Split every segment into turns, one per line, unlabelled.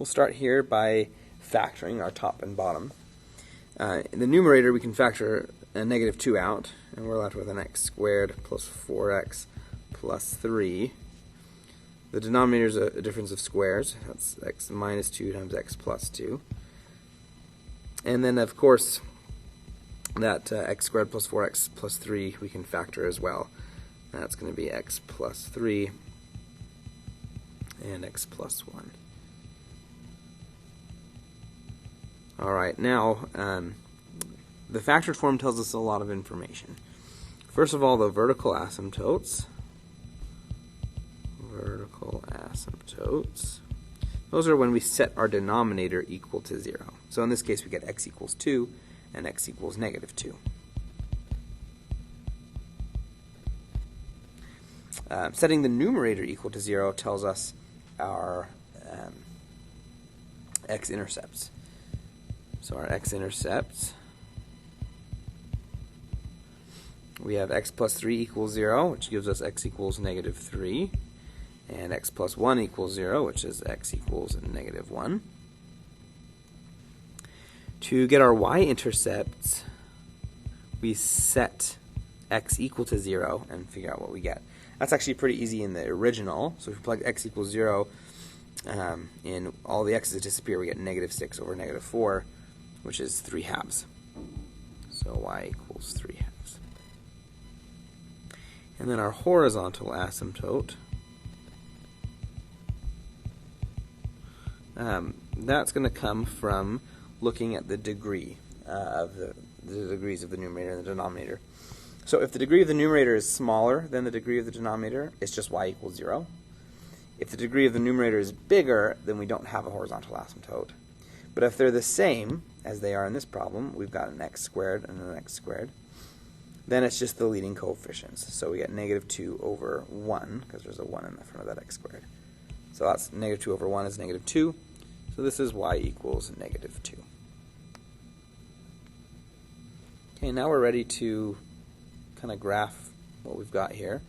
We'll start here by factoring our top and bottom. In the numerator, we can factor a negative 2 out, and we're left with an x squared plus 4x plus 3. The denominator is a difference of squares. That's x minus 2 times x plus 2. And then, of course, that x squared plus 4x plus 3 we can factor as well. That's going to be x plus 3 and x plus 1. Alright, now the factored form tells us a lot of information. First of all, the vertical asymptotes. Those are when we set our denominator equal to 0. So in this case we get x equals 2 and x equals negative 2. Setting the numerator equal to 0 tells us our x-intercepts. So our x-intercepts, we have x plus 3 equals 0, which gives us x equals negative 3, and x plus 1 equals 0, which is x equals negative 1. To get our y-intercepts, we set x equal to 0 and figure out what we get. That's actually pretty easy in the original. So if we plug x equals 0 in, all the x's disappear, we get negative 6 over negative 4, which is 3 halves. So y equals 3 halves. And then our horizontal asymptote, that's going to come from looking at the degree of the degrees of the numerator and the denominator. So if the degree of the numerator is smaller than the degree of the denominator, it's just y equals 0. If the degree of the numerator is bigger, then we don't have a horizontal asymptote. But if they're the same as they are in this problem, we've got an x squared and an x squared, then it's just the leading coefficients. So we get negative 2 over 1, because there's a 1 in the front of that x squared. So that's negative 2 over 1 is negative 2. So this is y equals negative 2. Okay, now we're ready to kind of graph what we've got here.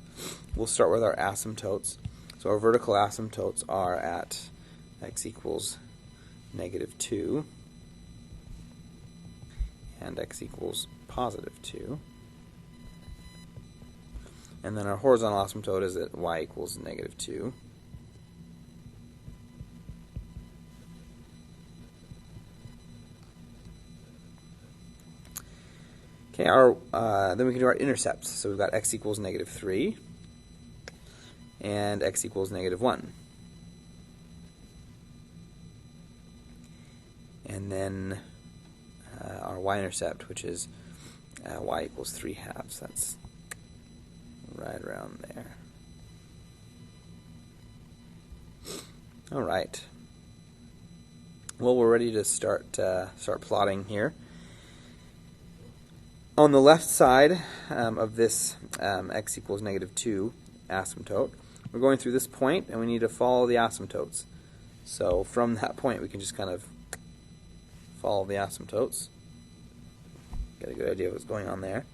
We'll start with our asymptotes. So our vertical asymptotes are at x equals negative 2 and x equals positive 2. And then our horizontal asymptote is at y equals negative 2. Okay, then we can do our intercepts. So we've got x equals negative 3 and x equals negative 1. And then our y-intercept, which is y equals 3 halves. That's right around there. All right. Well, we're ready to start plotting here. On the left side of this x equals negative 2 asymptote, we're going through this point, and we need to follow the asymptotes. So from that point, we can just kind of follow the asymptotes. Get a good idea of what's going on there.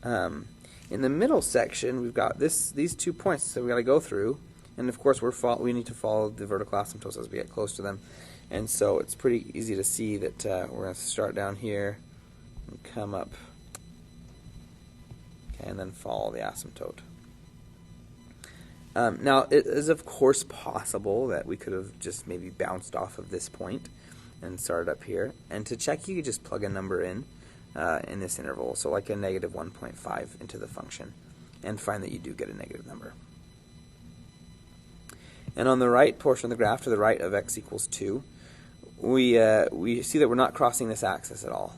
In the middle section, we've got these 2 points that we've got to go through, and of course we need to follow the vertical asymptotes as we get close to them. And so it's pretty easy to see that we're going to start down here and come up, okay, and then follow the asymptote. Now, it is of course possible that we could have just maybe bounced off of this point and started up here. And to check, you could just plug a number in this interval, so like a negative 1.5 into the function, and find that you do get a negative number. And on the right portion of the graph, to the right of x equals 2, we see that we're not crossing this axis at all.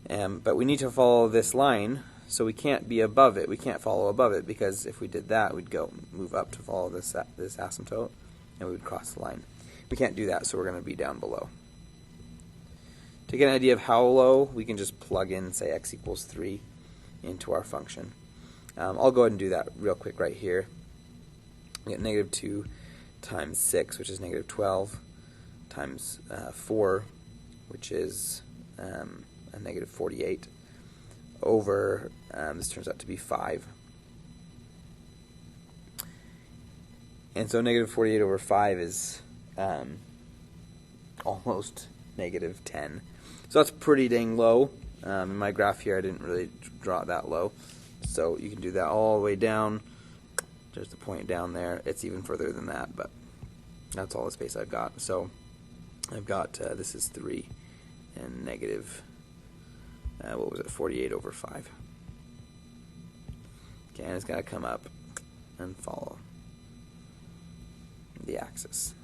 But we need to follow this line, so we can't be above it. We can't follow above it, because if we did that, we'd move up to follow this asymptote, and we would cross the line. We can't do that, so we're going to be down below. To get an idea of how low, we can just plug in, say, x equals 3 into our function. I'll go ahead and do that real quick right here. We get negative 2 times 6, which is negative 12, times 4, which is a negative 48, over, this turns out to be 5. And so negative 48 over 5 is almost negative 10. So that's pretty dang low. In my graph here, I didn't really draw it that low. So you can do that all the way down. There's the point down there. It's even further than that, but that's all the space I've got. So I've got, this is 3 and negative, what was it, 48 over 5. Okay, and it's got to come up and follow the axis.